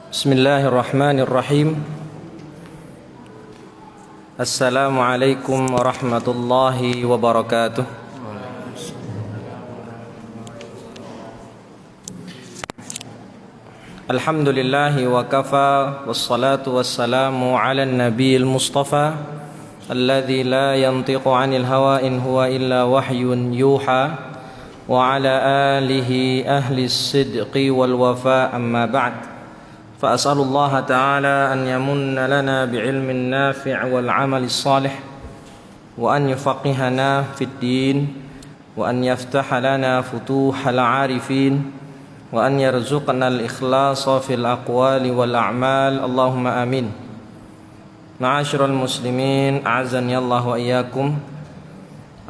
Bismillahirrahmanirrahim. Assalamualaikum warahmatullahi wabarakatuh. Alhamdulillahi wa kafa, wassalatu wassalamu ala nabiyil mustafa alladzi la yantiqu anil hawa in huwa illa wahyun yuha wa ala alihi ahli sidqi wal wafa amma ba'd. فأسأل الله تعالى أن يمن لنا بعلم نافع والعمل الصالح وأن يفقهنا في الدين وأن يفتح لنا فتوح العارفين وأن يرزقنا الإخلاص في الأقوال والأعمال اللهم آمين. Ma'asyiral muslimin, a'azzani Allah wa iyyakum.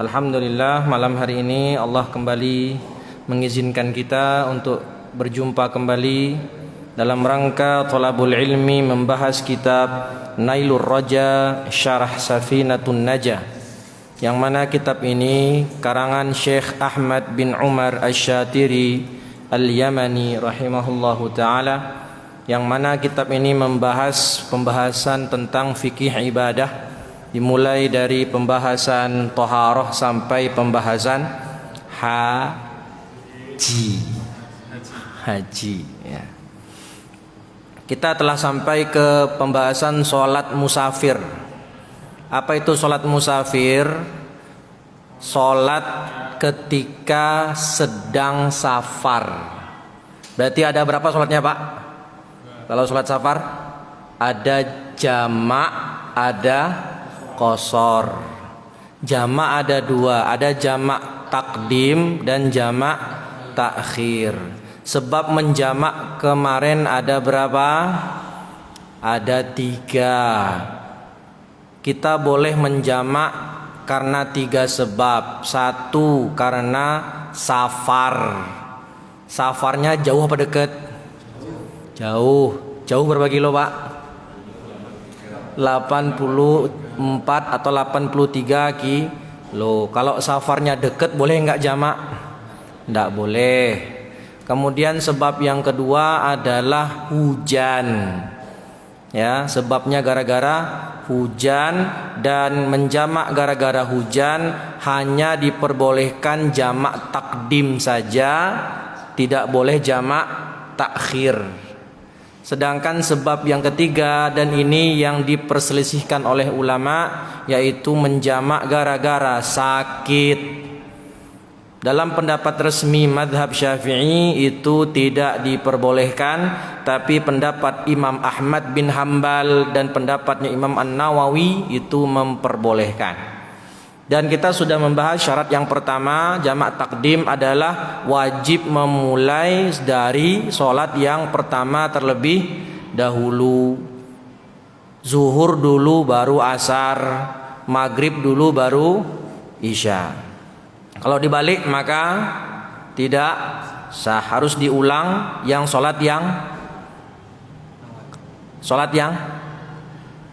Alhamdulillah, malam hari ini Allah kembali mengizinkan kita untuk berjumpa kembali dalam rangka thalabul ilmi, membahas kitab Nailur Raja Syarah Safinatun Najah, yang mana kitab ini karangan Syekh Ahmad bin Umar Asy-Syatiri Al-Yamani rahimahullahu taala, yang mana kitab ini membahas pembahasan tentang fikih ibadah, dimulai dari pembahasan thaharah sampai pembahasan haji ya. Kita telah sampai ke pembahasan sholat musafir. Apa itu sholat musafir? Sholat ketika sedang safar. Berarti ada berapa sholatnya, Pak? Kalau sholat safar ada jamak, ada qashar. Jamak ada dua, ada jamak takdim dan jamak takhir. Sebab menjamak kemarin ada berapa? Ada 3. Kita boleh menjamak karena 3 sebab. 1, karena safar. Safarnya jauh apa dekat? Jauh. Jauh berapa kilo, Pak? 84 atau 83 kilo. Kalau safarnya dekat boleh enggak jamak? Enggak boleh. Kemudian sebab yang kedua adalah hujan. Ya, sebabnya gara-gara hujan, dan menjamak gara-gara hujan hanya diperbolehkan jamak takdim saja, tidak boleh jamak takhir. Sedangkan sebab yang ketiga, dan ini yang diperselisihkan oleh ulama, yaitu menjamak gara-gara sakit. Dalam pendapat resmi mazhab Syafi'i itu tidak diperbolehkan, tapi pendapat Imam Ahmad bin Hambal dan pendapatnya Imam An-Nawawi itu memperbolehkan. Dan kita sudah membahas syarat yang pertama, jamak takdim adalah wajib memulai dari sholat yang pertama terlebih dahulu. Zuhur dulu baru asar, maghrib dulu baru isya. Kalau dibalik maka tidak sah, harus diulang yang sholat yang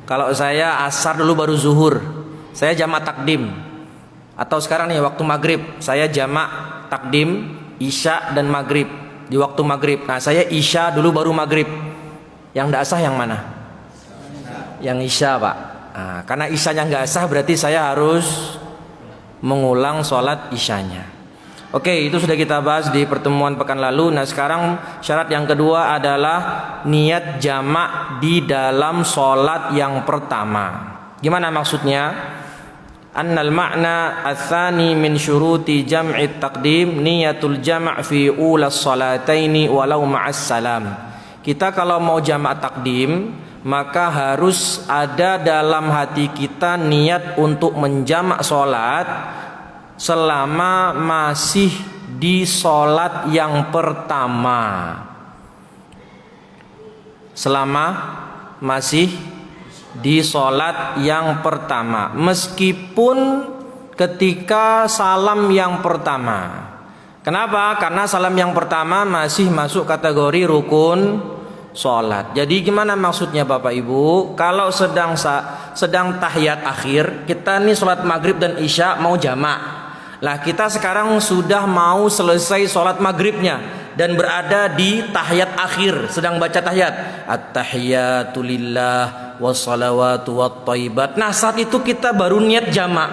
kalau saya asar dulu baru zuhur, saya jamak takdim. Atau sekarang nih waktu maghrib, saya jamak takdim isya dan maghrib di waktu maghrib. Nah, saya isya dulu baru maghrib. Yang tidak sah yang mana? Yang isya, Pak. Nah, karena isyanya nggak sah, berarti saya harus mengulang sholat isyanya. Oke, itu sudah kita bahas di pertemuan pekan lalu. Nah, sekarang syarat yang kedua adalah niat jamak di dalam sholat yang pertama. Gimana maksudnya? Annal ma'na ats-tsani min syuruti jam'i taqdim niyatul jama' fi ulas sholataini walau ma'as salam. Kita kalau mau jamak takdim, maka harus ada dalam hati kita niat untuk menjamak sholat selama masih di sholat yang pertama. Selama masih di sholat yang pertama, meskipun ketika salam yang pertama. Kenapa? Karena salam yang pertama masih masuk kategori rukun sholat. Jadi gimana maksudnya Bapak Ibu? Kalau sedang tahiyat akhir, kita nih sholat maghrib dan isya mau jamak. Lah kita sekarang sudah mau selesai sholat maghribnya, dan berada di tahiyat akhir, sedang baca tahiyat, at-tahiyatu lillah wassalawatu wattaibat. Nah, saat itu kita baru niat jamak.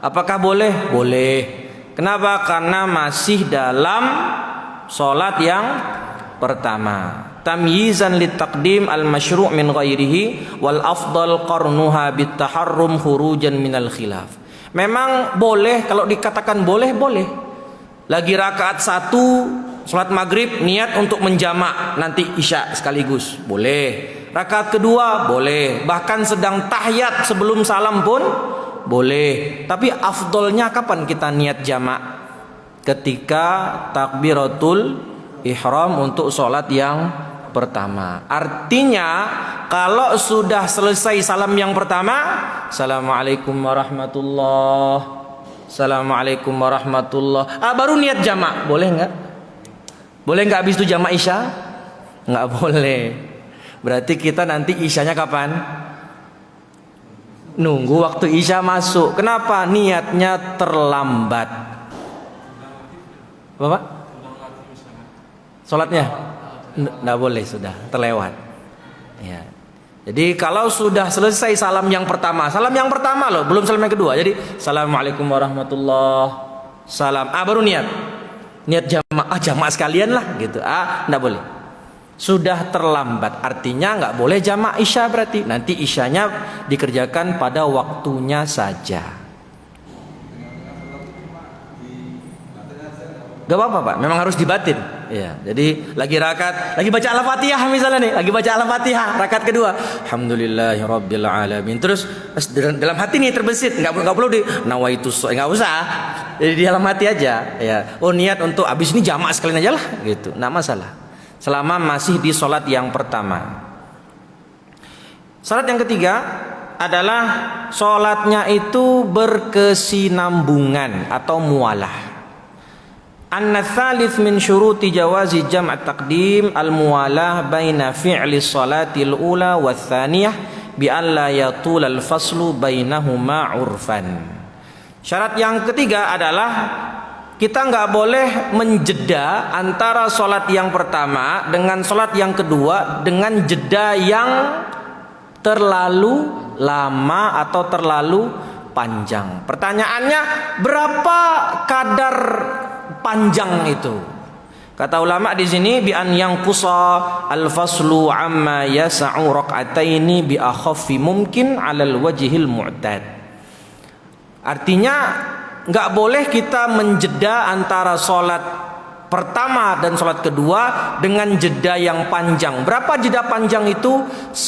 Apakah boleh? Boleh. Kenapa? Karena masih dalam sholat yang pertama. Tamyizan litaqdim al-masyru' min ghairihi wal afdal qarnuha bitaharrum khurujan minal khilaf. Memang boleh, kalau dikatakan boleh, boleh. Lagi rakaat 1 salat maghrib niat untuk menjamak nanti isya sekaligus, boleh. Rakaat kedua boleh. Bahkan sedang tahiyat sebelum salam pun boleh. Tapi afdolnya kapan kita niat jamak? Ketika takbiratul ihram untuk salat yang pertama. Artinya kalau sudah selesai salam yang pertama, assalamualaikum warahmatullah, assalamualaikum warahmatullah, baru niat jamak, boleh nggak? Boleh nggak habis itu jamak isya? Nggak boleh. Berarti kita nanti isyanya kapan? Nunggu waktu isya masuk. Kenapa? Niatnya terlambat. Bapak? Sholatnya? Nggak boleh, sudah terlewat ya. Jadi kalau sudah selesai salam yang pertama loh, belum salam yang kedua, jadi assalamualaikum warahmatullah, salam, baru niat jamak sekalian lah gitu, nggak boleh, sudah terlambat. Artinya nggak boleh jamak isya, berarti nanti isyanya dikerjakan pada waktunya saja. Gak apa-apa Pak, memang harus dibatin. Ya, jadi lagi baca Al-Fatihah misalnya nih, lagi baca Al-Fatihah rakaat kedua, alhamdulillahirabbil alamin. Terus dalam hati nih terbesit, nggak perlu di nawaitu, nggak usah. Jadi di dalam hati aja, ya. Oh, niat untuk abis ini jamak sekalian aja lah, gitu. Nggak masalah. Selama masih di sholat yang pertama. Sholat yang ketiga adalah sholatnya itu berkesinambungan atau mualah. An-tsalits min syuruti jawazi jam' at-taqdim al-muwalah baina fi'li shalatil ula wa tsaniyah bi alla yatul al-faslu bainahuma 'urfan. Syarat yang ketiga adalah kita nggak boleh menjeda antara sholat yang pertama dengan sholat yang kedua dengan jeda yang terlalu lama atau terlalu panjang. Pertanyaannya, berapa kadar panjang itu? Kata ulama di sini, bi an yanqusa al-faslu amma yas'u rak'ataini bi akhaffi mumkin 'alal wajhil mu'tad. Artinya nggak boleh kita menjeda antara sholat pertama dan sholat kedua dengan jeda yang panjang. Berapa jeda panjang itu?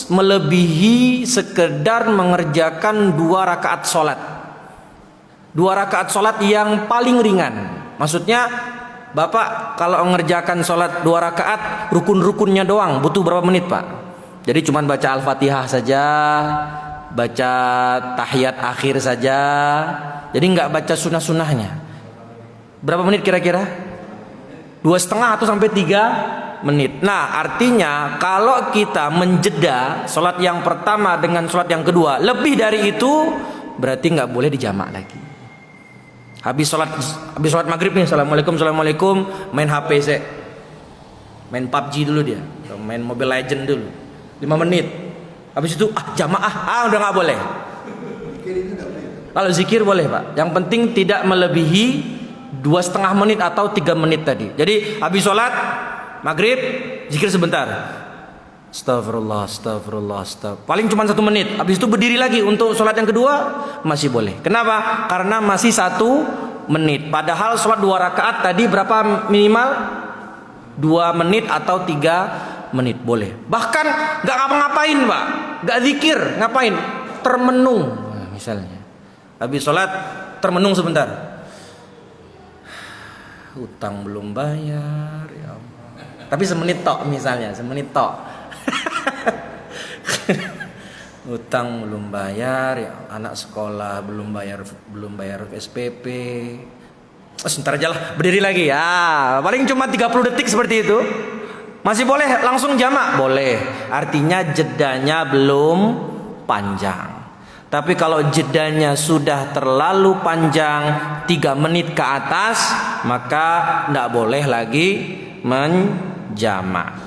Melebihi sekedar mengerjakan 2 rakaat sholat. 2 rakaat sholat yang paling ringan. Maksudnya Bapak kalau mengerjakan sholat 2 rakaat rukun-rukunnya doang butuh berapa menit Pak? Jadi cuma baca Al-Fatihah saja, baca tahiyat akhir saja, jadi nggak baca sunnah-sunnahnya. Berapa menit kira-kira? 2,5 atau sampai 3 menit. Nah, artinya kalau kita menjeda sholat yang pertama dengan sholat yang kedua lebih dari itu, berarti nggak boleh dijamak lagi. Habis sholat maghrib nih, assalamualaikum, main HP sih, main PUBG dulu dia, atau main Mobile Legend dulu 5 menit. Habis itu jamaah udah nggak boleh. Kalau zikir boleh Pak, yang penting tidak melebihi 2,5 menit atau 3 menit tadi. Jadi habis sholat maghrib zikir sebentar, astagfirullah. Paling cuma 1 menit. Habis itu berdiri lagi untuk sholat yang kedua masih boleh. Kenapa? Karena masih 1 menit. Padahal sholat 2 rakaat tadi berapa minimal? 2 menit atau 3 menit boleh. Bahkan nggak ngapa-ngapain Pak, nggak zikir, ngapain? Termenung misalnya. Habis sholat termenung sebentar. Utang belum bayar, ya Allah. Tapi semenit tok misalnya, Utang belum bayar, ya, anak sekolah belum bayar SPP. Sebentar aja lah, berdiri lagi ya. Paling cuma 30 detik seperti itu. Masih boleh langsung jamak? Boleh. Artinya jedanya belum panjang. Tapi kalau jedanya sudah terlalu panjang, 3 menit ke atas, maka tidak boleh lagi menjamak.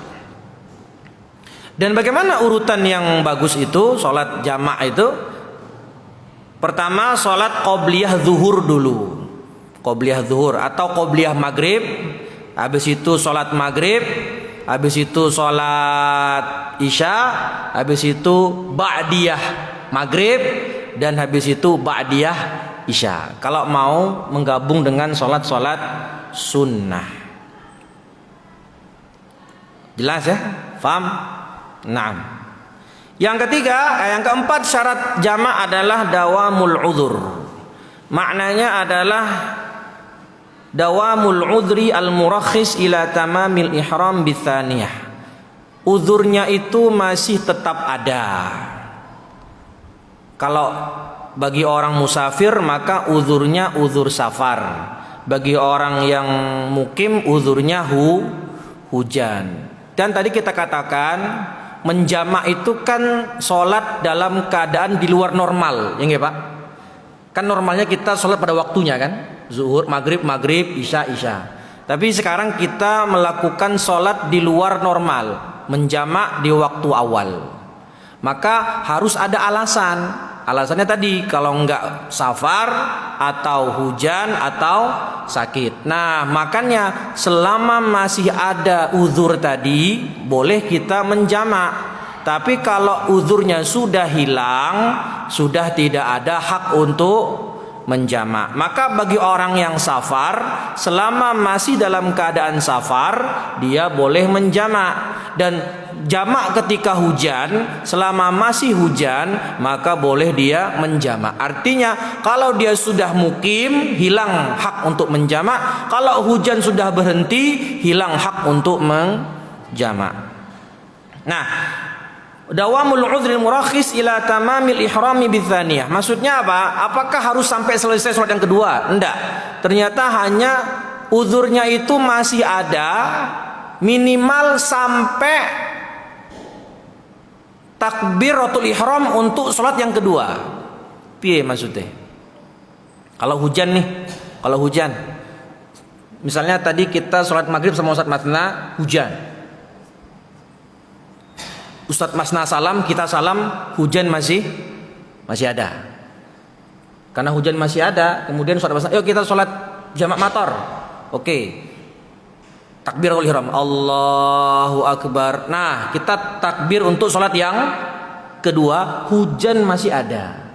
Dan bagaimana urutan yang bagus itu sholat jamak itu? Pertama sholat qobliyah zuhur dulu, qobliyah zuhur atau qobliyah maghrib. Habis itu sholat maghrib, habis itu sholat isya, habis itu ba'diyah maghrib, dan habis itu ba'diyah isya. Kalau mau menggabung dengan sholat-sholat sunnah. Jelas ya? Faham? Naam. Yang ketiga, yang keempat syarat jamak adalah dawamul udhur. Maknanya adalah dawamul udhri al-murakhis ila tamamil ihram bithaniyah. Udhurnya itu masih tetap ada. Kalau bagi orang musafir maka udhurnya udhur safar. Bagi orang yang mukim udhurnya hujan. Dan tadi kita katakan menjamak itu kan sholat dalam keadaan di luar normal, ya nggak Pak? Kan normalnya kita sholat pada waktunya kan, zuhur, maghrib, isya. Tapi sekarang kita melakukan sholat di luar normal, menjamak di waktu awal. Maka harus ada alasan. Alasannya tadi kalau enggak safar atau hujan atau sakit. Nah makanya selama masih ada uzur tadi boleh kita menjamak. Tapi kalau uzurnya sudah hilang, sudah tidak ada hak untuk menjamak. Maka bagi orang yang safar, selama masih dalam keadaan safar, dia boleh menjamak. Dan jamak ketika hujan, selama masih hujan, maka boleh dia menjamak. Artinya kalau dia sudah mukim, hilang hak untuk menjamak. Kalau hujan sudah berhenti, hilang hak untuk menjamak. Nah, dawamul udhril murakhis ila tamamil ihrami bithaniyah. Maksudnya apa? Apakah harus sampai selesai sholat yang kedua? Enggak. Ternyata hanya uzurnya itu masih ada minimal sampai takbiratul ihram untuk sholat yang kedua. Piye maksudnya? Kalau hujan nih, kalau hujan, misalnya tadi kita sholat maghrib sama Ustadz Masna, hujan. Ustadz Masna salam, kita salam, hujan masih ada. Karena hujan masih ada, kemudian Ustadz Masna, yuk kita sholat jamak motor. Oke. Takbiratul ihram, Allahu Akbar. Nah, kita takbir untuk sholat yang kedua, hujan masih ada.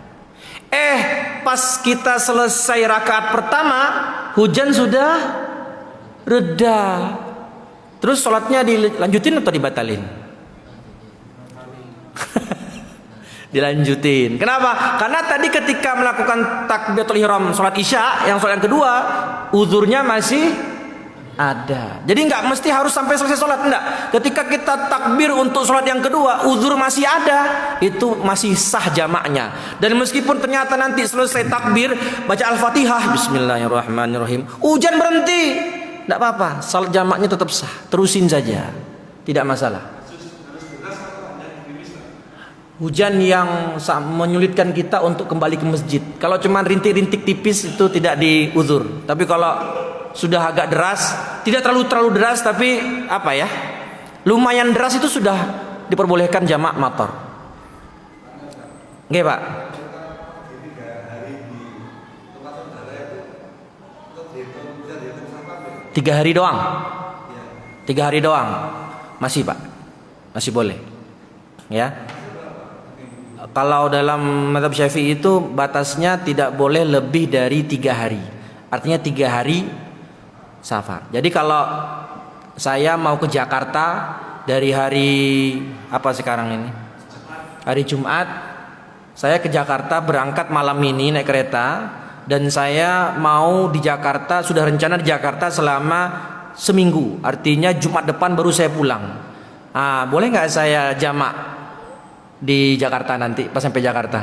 Pas kita selesai rakaat pertama, hujan sudah reda. Terus sholatnya dilanjutin atau dibatalin? Dilanjutin. Kenapa? Karena tadi ketika melakukan takbiratul ihram sholat isya, yang sholat yang kedua, uzurnya masih ada. Jadi nggak mesti harus sampai selesai sholat, enggak. Ketika kita takbir untuk sholat yang kedua, uzur masih ada, itu masih sah jamaknya. Dan meskipun ternyata nanti selesai takbir, baca Al-Fatihah, Bismillahirrahmanirrahim, hujan berhenti, enggak apa-apa, sholat jamaknya tetap sah, terusin saja, tidak masalah. Hujan yang menyulitkan kita untuk kembali ke masjid. Kalau cuma rintik-rintik tipis itu tidak diuzur. Tapi kalau sudah agak deras, tidak terlalu deras tapi apa ya, lumayan deras, itu sudah diperbolehkan jamak motor. Nggih Pak. 3 hari doang. 3 hari doang. Masih Pak. Masih boleh. Ya. Kalau dalam mazhab Syafi'i itu batasnya tidak boleh lebih dari 3 hari. Artinya 3 hari safar. Jadi kalau saya mau ke Jakarta dari hari apa sekarang ini? Hari Jumat, saya ke Jakarta, berangkat malam ini naik kereta, dan saya mau di Jakarta, sudah rencana di Jakarta selama seminggu. Artinya Jumat depan baru saya pulang. Boleh nggak saya jamak di Jakarta nanti pas sampai Jakarta?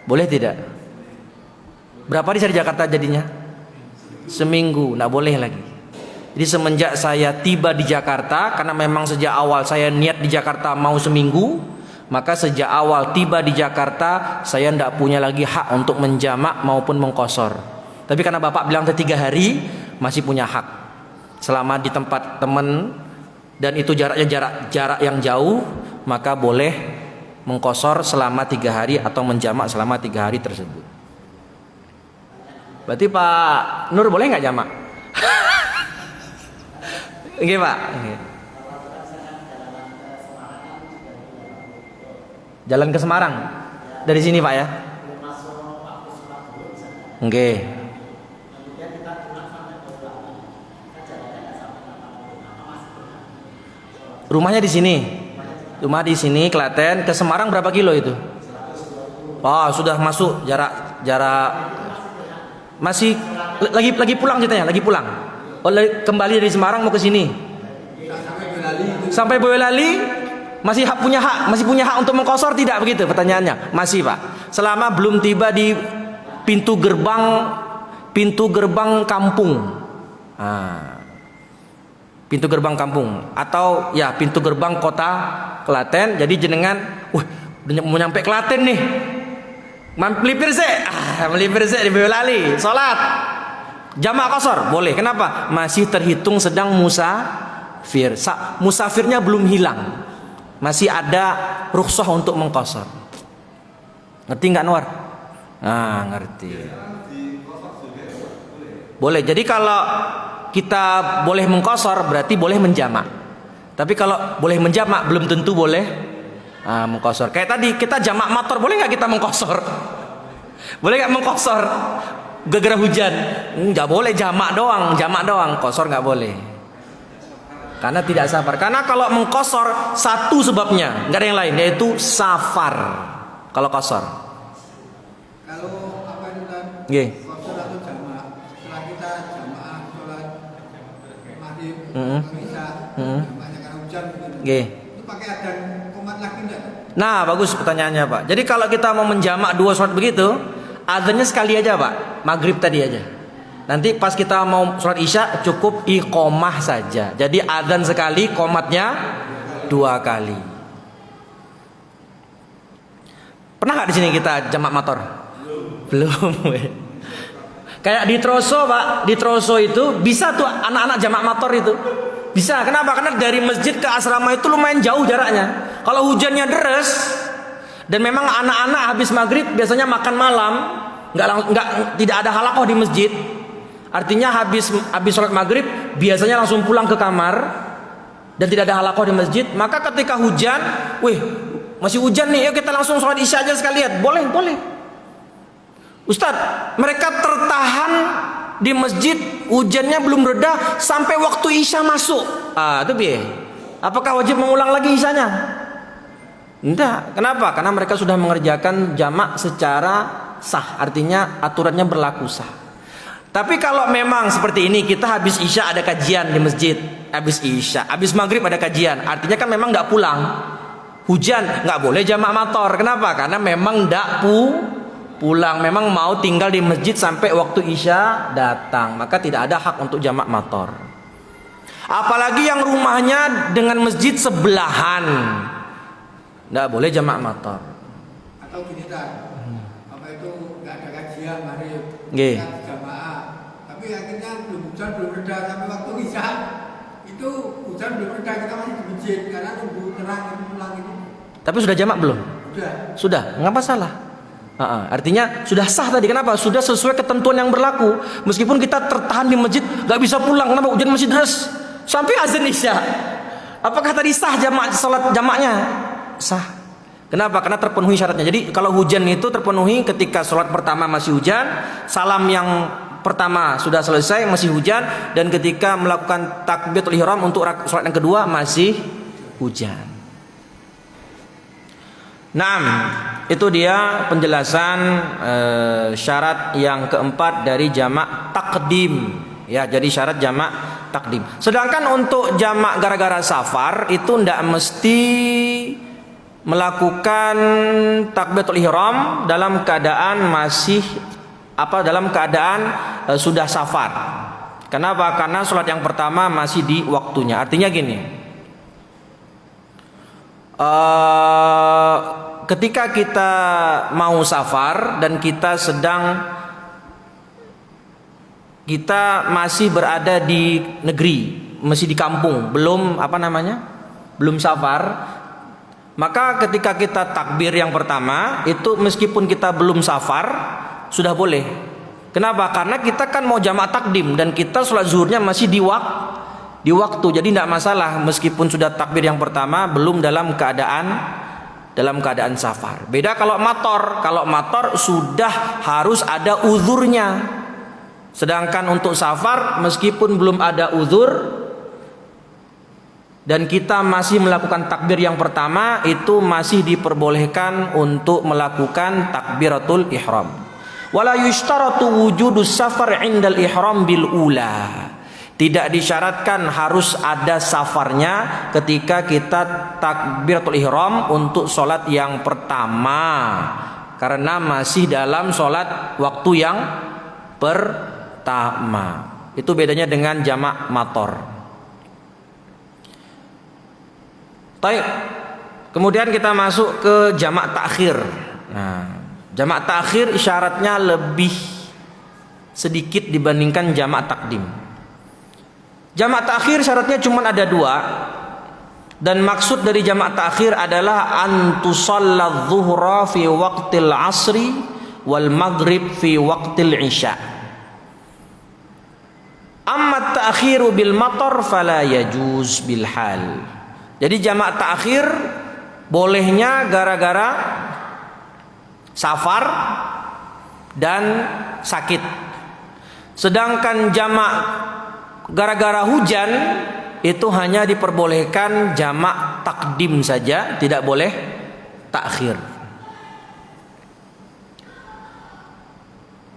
Boleh tidak? Berapa hari saya di Jakarta jadinya? Seminggu, nggak boleh lagi. Jadi semenjak saya tiba di Jakarta, karena memang sejak awal saya niat di Jakarta mau seminggu, maka sejak awal tiba di Jakarta saya tidak punya lagi hak untuk menjamak maupun mengqosor. Tapi karena Bapak bilang 3 hari, masih punya hak. selama di tempat teman dan itu jaraknya jarak yang jauh, maka boleh mengqashar selama 3 hari atau menjamak selama 3 hari tersebut. Berarti Pak Nur boleh nggak jamak? Oke Pak. Oke. Jalan ke Semarang dari sini Pak ya. Oke. Rumahnya di sini. Rumah di sini Klaten, ke Semarang berapa kilo itu? Oh, sudah masuk jarak masih lagi pulang ceritanya, lagi pulang. Oh, kembali dari Semarang mau ke sini. Sampai Boyolali masih punya hak untuk mengqashar tidak begitu pertanyaannya? Masih, Pak. Selama belum tiba di pintu gerbang kampung. Pintu gerbang kampung atau ya pintu gerbang kota Klaten. Jadi jenengan udah mau nyampe Klaten nih, melipir sih di Boyolali, sholat jamak qashar boleh. Kenapa? Masih terhitung sedang musafir. Musafirnya belum hilang, masih ada rukhsah untuk mengqashar. Ngerti nggak Anwar? Ngerti. Boleh. Jadi kalau kita boleh mengqashar berarti boleh menjamak. Tapi kalau boleh menjamak belum tentu boleh mengqashar. Kayak tadi kita jamak motor, boleh nggak kita mengqashar? Boleh nggak mengqashar? Gara-gara hujan? Nggak boleh, jamak doang, qashar nggak boleh. Karena tidak safar. Karena kalau mengqashar satu sebabnya, nggak ada yang lain, yaitu safar. Kalau qashar. Kalau apa itu kan? Qashar atau jamak. Setelah kita jamaah sholat maghrib, isya, jamaknya karena hujan, itu pakai adzan qomat lagi enggak? Nah, bagus pertanyaannya Pak. Jadi kalau kita mau menjamak 2 sholat begitu, adzannya sekali aja Pak, maghrib tadi aja. Nanti pas kita mau sholat isya cukup iqomah saja. Jadi adzan sekali, qomatnya 2 kali. Pernah nggak di sini kita jamak motor? Belum. Kayak di Troso Pak, di Troso itu bisa tuh anak-anak jamak motor itu. Bisa. Kenapa? Karena dari masjid ke asrama itu lumayan jauh jaraknya. Kalau hujannya deres dan memang anak-anak habis maghrib biasanya makan malam, tidak ada halakoh di masjid. Artinya habis sholat maghrib biasanya langsung pulang ke kamar dan tidak ada halakoh di masjid. Maka ketika hujan, masih hujan nih, yuk kita langsung sholat isya aja sekalian. Boleh. Ustadz, mereka tertahan di masjid, hujannya belum reda sampai waktu isya masuk. Itu biar. Apakah wajib mengulang lagi isyanya? Tidak. Kenapa? Karena mereka sudah mengerjakan jamak secara sah. Artinya aturannya berlaku sah. Tapi kalau memang seperti ini, kita habis isya ada kajian di masjid, habis maghrib ada kajian, artinya kan memang nggak pulang. Hujan nggak boleh jamak motor. Kenapa? Karena memang nggak pulang, memang mau tinggal di masjid sampai waktu isya datang, maka tidak ada hak untuk jamak motor. Apalagi yang rumahnya dengan masjid sebelahan, nggak boleh jamak motor. Atau gini kan, apa itu nggak ada kajian maghrib, jamaah, tapi akhirnya hujan belum reda sampai waktu isya, itu hujan belum reda, kita masih di masjid karena nunggu terang itu pulang itu. Tapi sudah jamak belum? Sudah, nggak masalah. Artinya sudah sah tadi. Kenapa? Sudah sesuai ketentuan yang berlaku. Meskipun kita tertahan di masjid, nggak bisa pulang. Kenapa? Hujan masih deras sampai azan isya. Apakah tadi sah salat jamaknya? Sah. Kenapa? Karena terpenuhi syaratnya. Jadi kalau hujan itu terpenuhi ketika salat pertama masih hujan, salam yang pertama sudah selesai masih hujan, dan ketika melakukan takbiratul ihram untuk salat yang kedua masih hujan. Itu dia penjelasan syarat yang keempat dari jamak takdim. Ya, jadi syarat jamak takdim. Sedangkan untuk jamak gara-gara safar itu tidak mesti melakukan takbiratul ihram dalam keadaan sudah safar. Kenapa? Karena sholat yang pertama masih di waktunya. Artinya gini. Ketika kita mau safar dan kita sedang kita masih berada di negeri, masih di kampung, belum belum safar, maka ketika kita takbir yang pertama itu meskipun kita belum safar sudah boleh. Kenapa? Karena kita kan mau jamak takdim dan kita sholat zuhurnya masih di waktu, jadi tidak masalah meskipun sudah takbir yang pertama belum dalam keadaan safar. Beda kalau motor sudah harus ada uzurnya. Sedangkan untuk safar meskipun belum ada uzur dan kita masih melakukan takbir yang pertama, itu masih diperbolehkan untuk melakukan takbiratul ihram. Wala yushtaratu wujudus safar 'indal ihram bil ula. Tidak disyaratkan harus ada safarnya ketika kita takbiratul ihram untuk sholat yang pertama, karena masih dalam sholat waktu yang pertama. Itu bedanya dengan jamak motor. Baik. Kemudian kita masuk ke jamak takhir. Nah, jamak takhir syaratnya lebih sedikit dibandingkan jamak takdim. Jamak takhir syaratnya cuma ada 2. Dan maksud dari jamak takhir adalah antusalla dhuhra fi waqtil asri wal maghrib fi waqtil isya. Amma ta'khiru bil matar fala yajuz bil hal. Jadi jamak takhir bolehnya gara-gara safar dan sakit. Sedangkan jamak gara-gara hujan itu hanya diperbolehkan jamak takdim saja, tidak boleh takhir.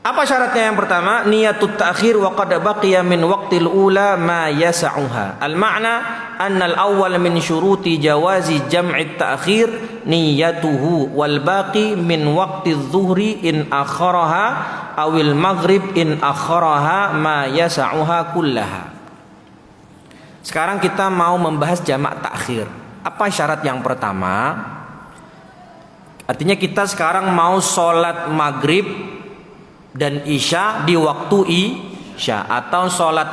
Apa syaratnya? Yang pertama, niyatut ta'khir wa qad baqiya min waqtil ula ma yas'uha. Al-ma'na anna al-awwal min syuruti jawazi jam'i ta'khir niyatuhu wal baqi min waqti adh-dhuhri in akharaha awil maghrib in akharaha ma yas'uha kullaha. Sekarang kita mau membahas jamak takhir. Apa syarat yang pertama? Artinya kita sekarang mau sholat maghrib dan isya di waktu isya, atau sholat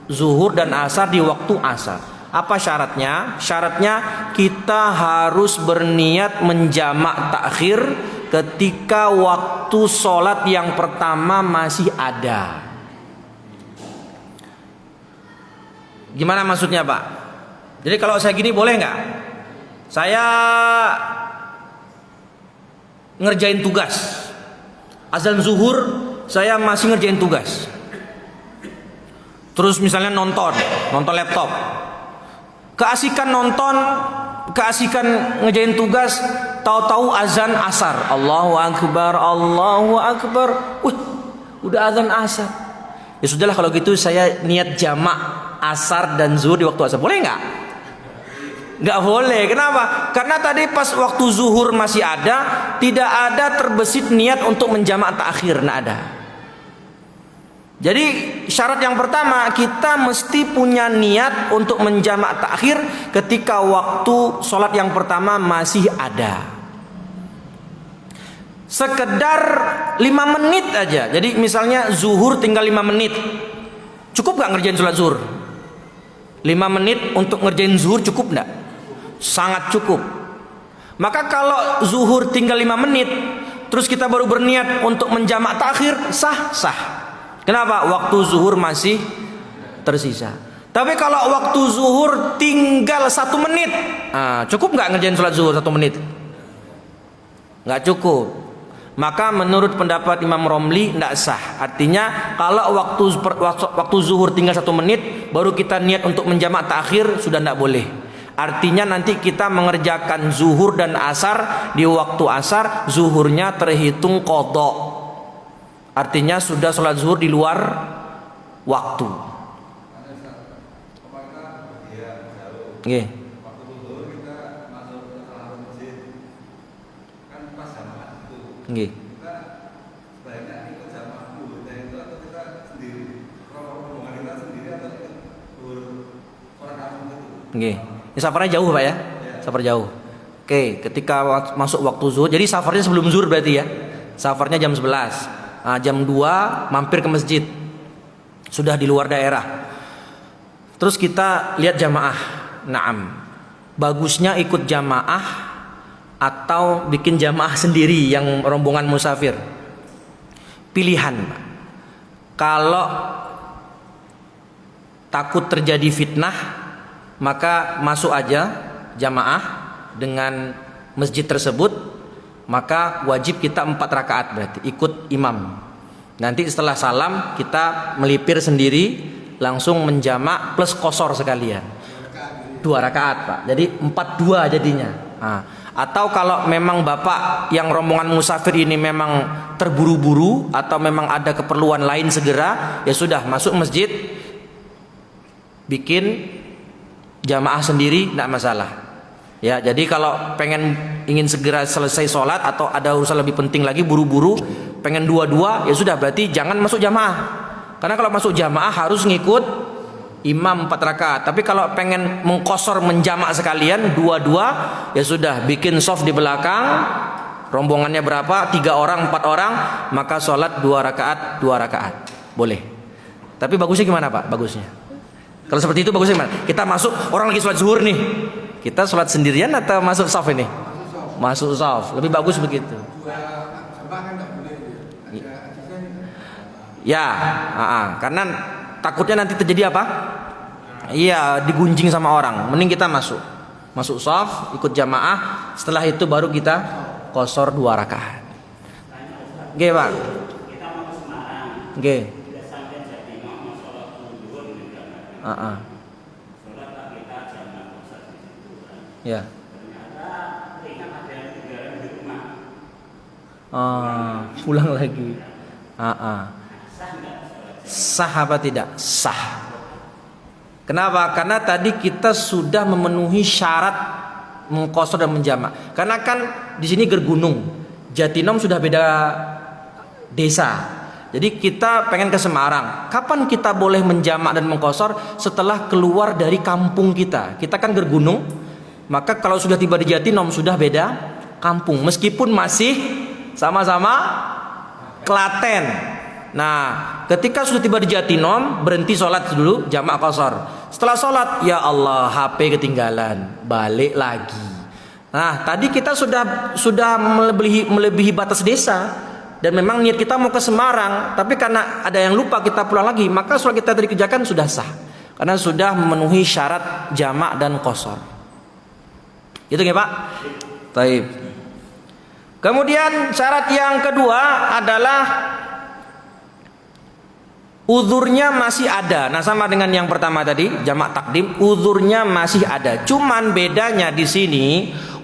zuhur dan asar di waktu asar. Apa syaratnya? Syaratnya kita harus berniat menjamak takhir ketika waktu sholat yang pertama masih ada. Gimana maksudnya, Pak? Jadi kalau saya gini boleh nggak? Saya ngerjain tugas, azan zuhur saya masih ngerjain tugas. Terus misalnya nonton laptop. Keasikan nonton, keasikan ngerjain tugas, tahu-tahu azan asar. Allahu akbar, Allahu akbar. Udah azan asar. Ya sudahlah kalau gitu saya niat jamak asar dan zuhur di waktu asar. Boleh nggak? Nggak boleh. Kenapa? Karena tadi pas waktu zuhur masih ada, tidak ada terbesit niat untuk menjamak takhir, nggak ada. Jadi syarat yang pertama, kita mesti punya niat untuk menjamak takhir ketika waktu sholat yang pertama masih ada. Sekedar 5 menit aja. Jadi misalnya zuhur tinggal 5 menit, cukup nggak ngerjain sholat zuhur? 5 menit untuk ngerjain zuhur cukup nggak? Sangat cukup. Maka kalau zuhur tinggal 5 menit, terus kita baru berniat untuk menjamak takhir, sah. Kenapa? Waktu zuhur masih tersisa. Tapi kalau waktu zuhur tinggal 1 menit, cukup nggak ngerjain sholat zuhur 1 menit? Nggak cukup. Maka menurut pendapat Imam Romli nggak sah. Artinya kalau waktu zuhur tinggal 1 menit, baru kita niat untuk menjamak takhir, sudah nggak boleh. Artinya nanti kita mengerjakan zuhur dan asar di waktu asar, zuhurnya terhitung qadha. Artinya sudah sholat zuhur di luar waktu. Nggih. Nggih. Nggih. Ini safarnya jauh, Pak ya? Safar jauh. Oke, ketika masuk waktu zuhur, jadi safarnya sebelum zuhur berarti ya. Safarnya jam 11. Jam 2 mampir ke masjid. sudah di luar daerah. Terus kita lihat jamaah. Naam. Bagusnya ikut jamaah atau bikin jamaah sendiri yang rombongan musafir. Pilihan. Kalau takut terjadi fitnah, maka masuk aja jamaah dengan masjid tersebut, maka wajib kita 4 rakaat berarti ikut imam. Nanti setelah salam kita melipir sendiri, langsung menjamak plus qashar sekalian 2 rakaat Pak, jadi 4-2 jadinya. Atau kalau memang Bapak yang rombongan musafir ini memang terburu-buru atau memang ada keperluan lain segera, ya sudah masuk masjid bikin jamaah sendiri, tidak masalah. Ya, jadi kalau ingin segera selesai sholat atau ada urusan lebih penting lagi, buru-buru, pengen dua-dua, ya sudah berarti jangan masuk jamaah. Karena kalau masuk jamaah harus ngikut imam 4 rakaat. Tapi kalau pengen mengqashar menjamak sekalian dua-dua, ya sudah bikin shaf di belakang. Rombongannya berapa? 3 orang, 4 orang, maka sholat 2 rakaat, 2 rakaat. Boleh. Tapi bagusnya gimana Pak? Bagusnya kalau seperti itu bagusnya gimana? Kita masuk, orang lagi sholat zuhur nih, kita sholat sendirian atau masuk shaf ini? Masuk shaf. Lebih bagus begitu. Ya, karena takutnya nanti terjadi apa? Iya, digunjing sama orang. Mending kita masuk shaf, ikut jamaah. Setelah itu baru kita qashar 2 rakaat. Oke Pak. Oke. Ya. Pulang lagi. Sah apa tidak? Sah. Kenapa? Karena tadi kita sudah memenuhi syarat mengqashar dan menjamak. Karena kan di sini Gergunung, Jatinom sudah beda desa. Jadi kita pengen ke Semarang. Kapan kita boleh menjamak dan mengqashar? Setelah keluar dari kampung kita. Kita kan Gergunung, maka kalau sudah tiba di Jatinom sudah beda kampung. Meskipun masih sama-sama Klaten. Nah, ketika sudah tiba di Jatinom, berhenti sholat dulu, jamak qashar. Setelah sholat, ya Allah, HP ketinggalan, balik lagi. Nah, tadi kita sudah melebihi batas desa. Dan memang niat kita mau ke Semarang, tapi karena ada yang lupa kita pulang lagi, maka sholat kita tadi kerjakan sudah sah. Karena sudah memenuhi syarat jamak dan qashar. Itu ya Pak? Baik. Kemudian syarat yang kedua adalah uzurnya masih ada. Nah, sama dengan yang pertama tadi, jamak takdim, uzurnya masih ada. Cuman bedanya di sini,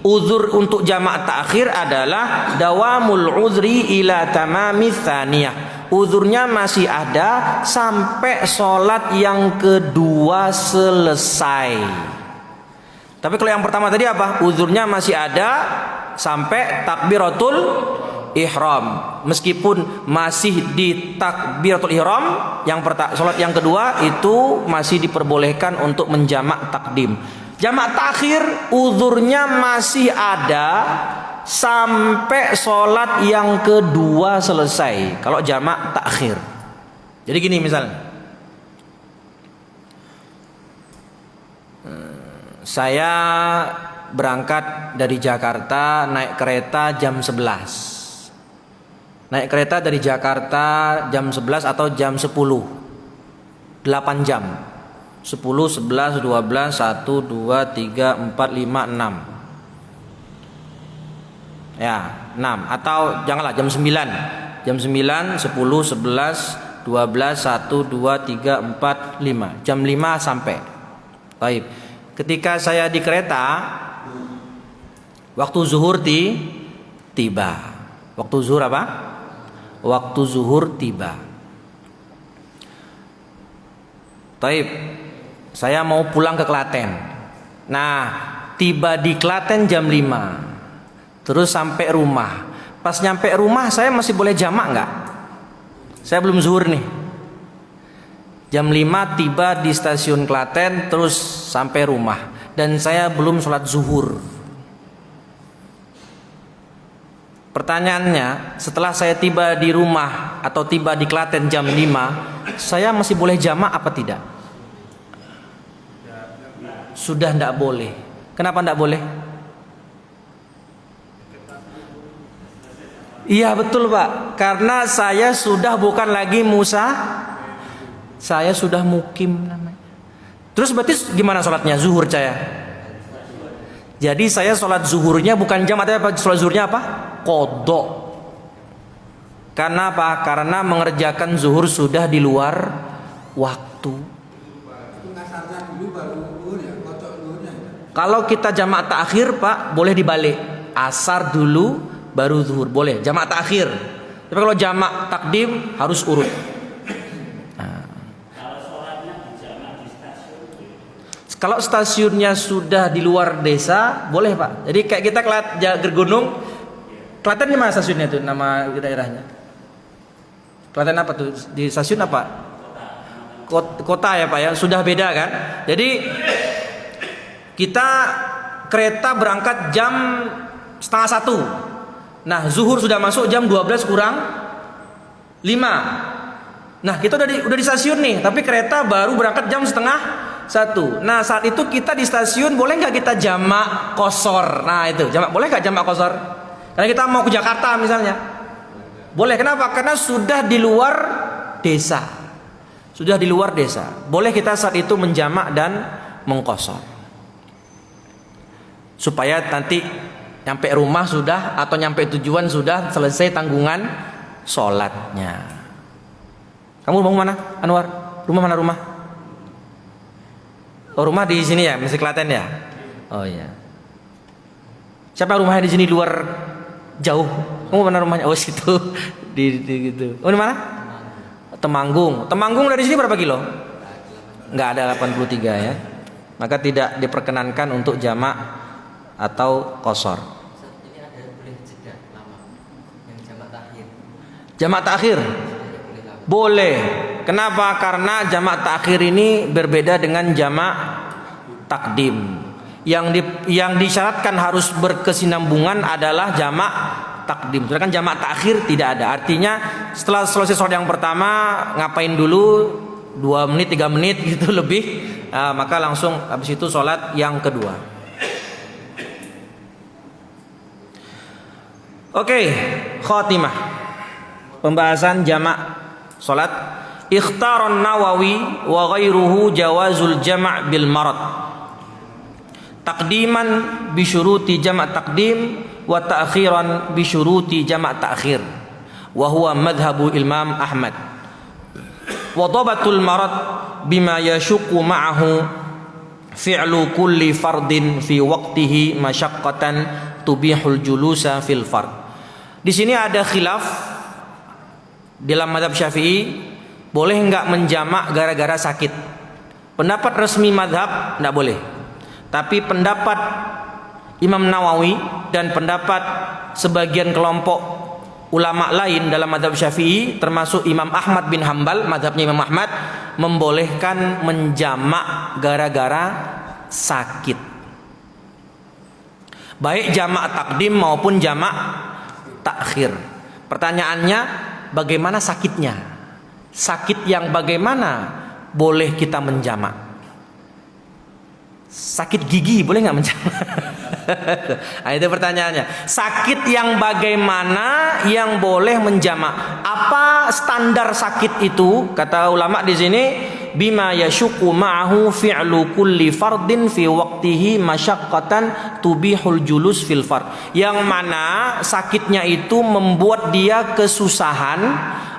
uzur untuk jamak takhir adalah dawamul uzri ila tamami tsaniyah. Uzurnya masih ada sampai sholat yang kedua selesai. Tapi kalau yang pertama tadi apa? Uzurnya masih ada sampai takbiratul ihram. Meskipun masih di takbiratul ihram, sholat yang kedua itu masih diperbolehkan untuk menjamak takdim. Jamak takhir uzurnya masih ada sampai sholat yang kedua selesai. Kalau jamak takhir. Jadi gini misalnya, saya berangkat dari Jakarta naik kereta jam 11. Naik kereta dari Jakarta jam 11 atau jam 10. 8 jam. 10, 11, 12, 1, 2, 3, 4, 5, 6. Ya, 6. Atau janganlah jam 9. Jam 9, 10, 11, 12, 1, 2, 3, 4, 5. Jam 5 sampai. Baik. Ketika saya di kereta, waktu zuhur tiba. Waktu zuhur apa? Waktu zuhur tiba. Taib. Saya mau pulang ke Klaten. Nah, tiba di Klaten jam 5. Terus sampai rumah. Pas nyampe rumah saya masih boleh jamak nggak? Saya belum zuhur nih. Jam 5 tiba di stasiun Klaten, terus sampai rumah. Dan saya belum sholat zuhur. Pertanyaannya, setelah saya tiba di rumah atau tiba di Klaten jam 5, saya masih boleh jamak apa tidak? Sudah tidak boleh. Kenapa tidak boleh? Iya betul Pak, karena saya sudah bukan lagi Musa, saya sudah mukim namanya. Terus berarti gimana sholatnya? Zuhur saya. Jadi saya sholat zuhurnya bukan jam, atau apa? Sholat zuhurnya apa? Qadha. Karena apa? Karena mengerjakan zuhur sudah di luar waktu. Kalau kita jamak takhir Pak, boleh dibalik. Asar dulu baru zuhur, boleh. Jamak takhir. Tapi kalau jamak takdim harus urut. Kalau stasiunnya sudah di luar desa, boleh Pak. Jadi kayak kita Gergunung, Klaten di mana stasiunnya itu? Nama daerahnya? Klaten apa tuh? Di stasiun apa? Kota ya Pak ya. Sudah beda kan? Jadi kita kereta berangkat jam 12:30. Nah zuhur sudah masuk jam 12 kurang 5. Nah kita udah di stasiun nih, tapi kereta baru berangkat jam 12:30. Nah saat itu kita di stasiun boleh nggak kita jamak qashar? Nah itu boleh nggak jamak qashar? Karena kita mau ke Jakarta misalnya, boleh. Kenapa? Karena sudah di luar desa, sudah di luar desa. Boleh kita saat itu menjamak dan mengqashar, supaya nanti nyampe rumah sudah, atau nyampe tujuan sudah selesai tanggungan sholatnya. Kamu rumah mana, Anwar? Rumah mana rumah? Oh rumah di sini ya, Mesti Klaten ya. Oh iya. Siapa rumahnya di sini luar jauh? Kamu mana rumahnya? Oh situ di gitu. Oh di mana? Temanggung. Temanggung dari sini berapa kilo? Enggak ada 83 ya. Maka tidak diperkenankan untuk jamak atau qashar. Ini ada boleh jeda lama yang jamak takhir. Jamak takhir boleh. Kenapa? Karena jamak takhir ini berbeda dengan jamak takdim. Yang disyaratkan harus berkesinambungan adalah jamak takdim. Sedangkan jamak takhir tidak ada. Artinya setelah selesai sholat yang pertama ngapain dulu 2 menit 3 menit gitu lebih, maka langsung habis itu sholat yang kedua. Oke, khatimah pembahasan jamak salat. Ikhtaran Nawawi wa ghairuhu jawazul jama' bil marad. Taqdiman bi syuruti jama' taqdim wa ta'khiran bi syuruti jama' ta'khir. Wa huwa madhhabu Imam Ahmad. Wa dhabatul marad bima yashuqqu ma'ahu fi'lu kulli fardin fi waqtihi masyaqqatan tubihul julusa fil fard. Di sini ada khilaf dalam mazhab Syafi'i, boleh enggak menjamak gara-gara sakit. Pendapat resmi mazhab enggak boleh. Tapi pendapat Imam Nawawi dan pendapat sebagian kelompok ulama lain dalam mazhab Syafi'i, termasuk Imam Ahmad bin Hambal, mazhabnya Imam Ahmad, membolehkan menjamak gara-gara sakit. Baik jamak takdim maupun jamak takhir. Pertanyaannya, bagaimana sakitnya? Sakit yang bagaimana boleh kita menjamak? Sakit gigi boleh nggak menjamak? Nah, itu pertanyaannya. Sakit yang bagaimana yang boleh menjamak? Apa standar sakit itu? Kata ulama di sini, bima yashuqqu ma'ahu fi'lu kulli fardin fi waqtihi masyaqqatan tubihul julus fil fard. Yang mana sakitnya itu membuat dia kesusahan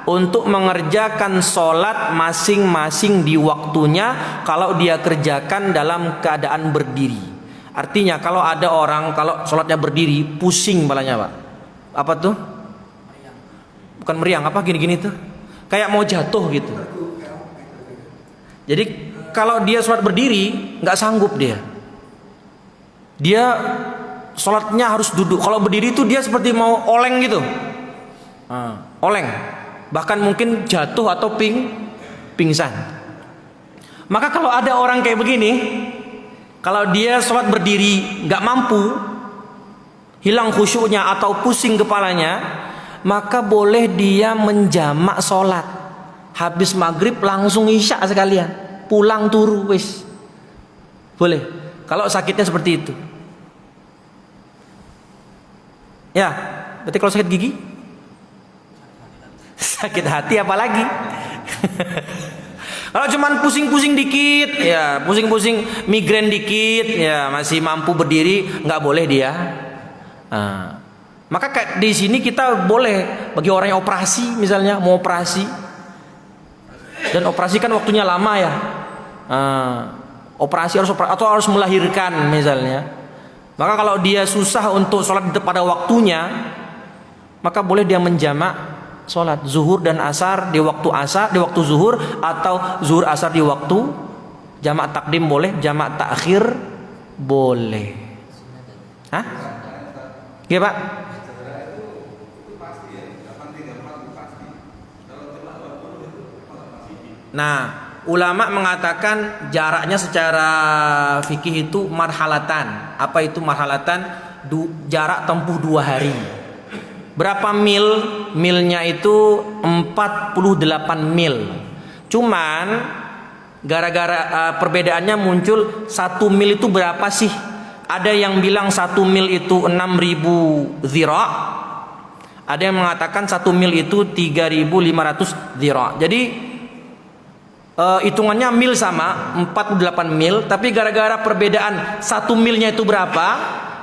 untuk mengerjakan sholat masing-masing di waktunya kalau dia kerjakan dalam keadaan berdiri. Artinya kalau ada orang kalau sholatnya berdiri pusing kepalanya Pak. Apa tuh? Bukan meriang, apa gini-gini tuh? Kayak mau jatuh gitu. Jadi kalau dia sholat berdiri nggak sanggup dia. Dia sholatnya harus duduk. Kalau berdiri itu dia seperti mau oleng gitu. Oleng. Bahkan mungkin jatuh atau pingsan. Maka kalau ada orang kayak begini, kalau dia sholat berdiri nggak mampu, hilang khusyuknya atau pusing kepalanya, maka boleh dia menjamak sholat. Habis maghrib langsung isya sekalian, pulang turu wis. Boleh. Kalau sakitnya seperti itu. Ya, berarti kalau sakit gigi, sakit hati apalagi. Kalau cuman pusing-pusing dikit, ya pusing-pusing migrain dikit, ya masih mampu berdiri, nggak boleh dia. Maka di sini kita boleh bagi orang yang operasi, misalnya mau operasi, dan operasi kan waktunya lama ya. Operasi atau harus melahirkan misalnya. Maka kalau dia susah untuk sholat pada waktunya, maka boleh dia menjamak sholat zuhur dan asar di waktu zuhur, atau zuhur asar di waktu jamak takdim boleh, jamak takhir boleh. Hah? Iya Pak? Nah, ulama mengatakan jaraknya secara fikih itu marhalatan. Apa itu marhalatan? Jarak tempuh 2 hari. Berapa mil? Milnya itu 48 mil. Cuman gara-gara perbedaannya muncul 1 mil itu berapa sih? Ada yang bilang 1 mil itu 6.000 zira'. Ada yang mengatakan 1 mil itu 3.500 zira'. Jadi hitungannya mil sama 48 mil, tapi gara-gara perbedaan 1 milnya itu berapa,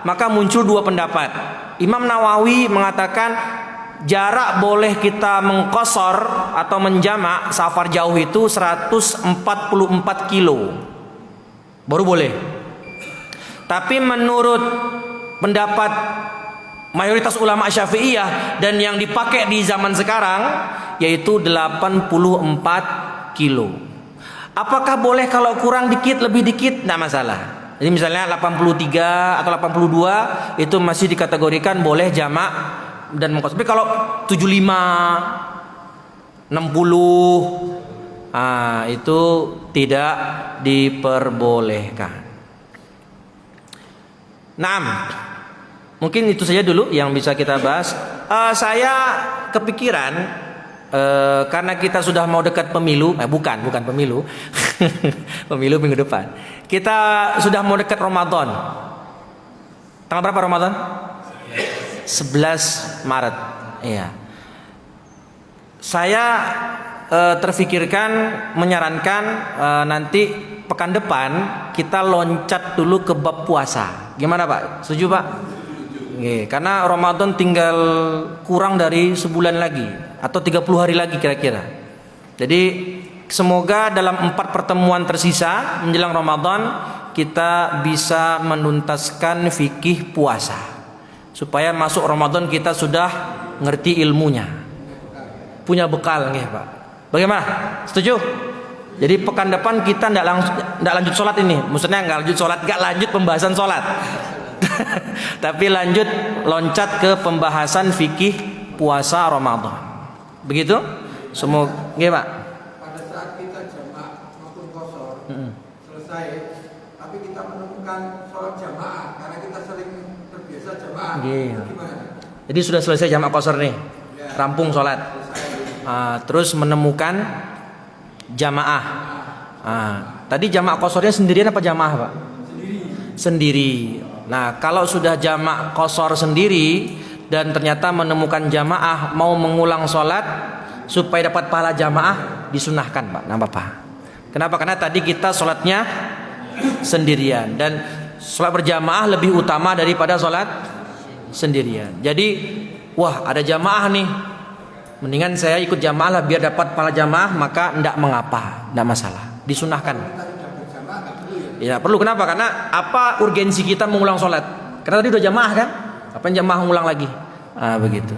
maka muncul 2 pendapat. Imam Nawawi mengatakan jarak boleh kita mengqasar atau menjamak safar jauh itu 144 kilo baru boleh. Tapi menurut pendapat mayoritas ulama Syafi'iyah dan yang dipakai di zaman sekarang yaitu 84 kilo. Apakah boleh kalau kurang dikit lebih dikit? Tidak masalah. Jadi misalnya 83 atau 82 itu masih dikategorikan boleh jamak dan mengqasar. Tapi kalau 75, 60 itu tidak diperbolehkan. Naam. Mungkin itu saja dulu yang bisa kita bahas. Saya kepikiran karena kita sudah mau dekat pemilu, bukan pemilu, pemilu minggu depan. Kita sudah mau dekat Ramadan. Tanggal berapa Ramadan? 11 Maret. Iya. Saya terfikirkan menyarankan nanti pekan depan kita loncat dulu ke bab puasa. Gimana Pak? Setuju Pak? Karena Ramadan tinggal kurang dari sebulan lagi atau 30 hari lagi kira-kira. Jadi semoga dalam 4 pertemuan tersisa menjelang Ramadan kita bisa menuntaskan fikih puasa, supaya masuk Ramadan kita sudah ngerti ilmunya, punya bekal nggih Pak. Bagaimana? Setuju? Jadi pekan depan kita ndak lanjut sholat ini, maksudnya nggak lanjut pembahasan sholat. Tapi lanjut loncat ke pembahasan fikih puasa Ramadan. Begitu? Semoga nggih Pak. Pada saat kita jamak maupun qasar selesai, tapi kita menemukan sholat jamaah karena kita sering terbiasa jamaah. Gimana? Jadi sudah selesai jamak qasar nih, rampung sholat. Terus menemukan jamaah. Tadi jamak qasarnya sendirian apa jamaah Pak? Sendiri. Nah, kalau sudah jamak qasar sendiri dan ternyata menemukan jamaah mau mengulang sholat supaya dapat pahala jamaah, disunahkan Pak. Nah Bapak. Kenapa? Karena tadi kita sholatnya sendirian dan sholat berjamaah lebih utama daripada sholat sendirian. Jadi, wah ada jamaah nih, mendingan saya ikut jamaah lah biar dapat pahala jamaah, maka tidak mengapa, tidak masalah, disunahkan. Ya perlu. Kenapa? Karena apa urgensi kita mengulang sholat? Karena tadi udah jamaah kan? Kapan jamaah mengulang lagi? Begitu.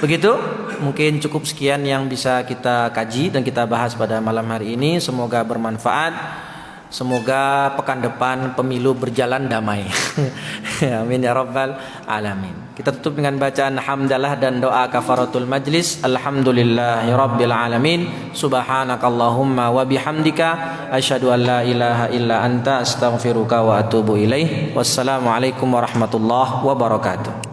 Begitu. Mungkin cukup sekian yang bisa kita kaji dan kita bahas pada malam hari ini. Semoga bermanfaat. Semoga pekan depan pemilu berjalan damai. Amin ya rabbal alamin. Kita tutup dengan bacaan hamdalah dan doa kafaratul majlis. Alhamdulillahi rabbil alamin. Subhanakallahumma wa bihamdika asyhadu an la ilaha illa anta astaghfiruka wa atubu ilaih. Wassalamualaikum warahmatullahi wabarakatuh.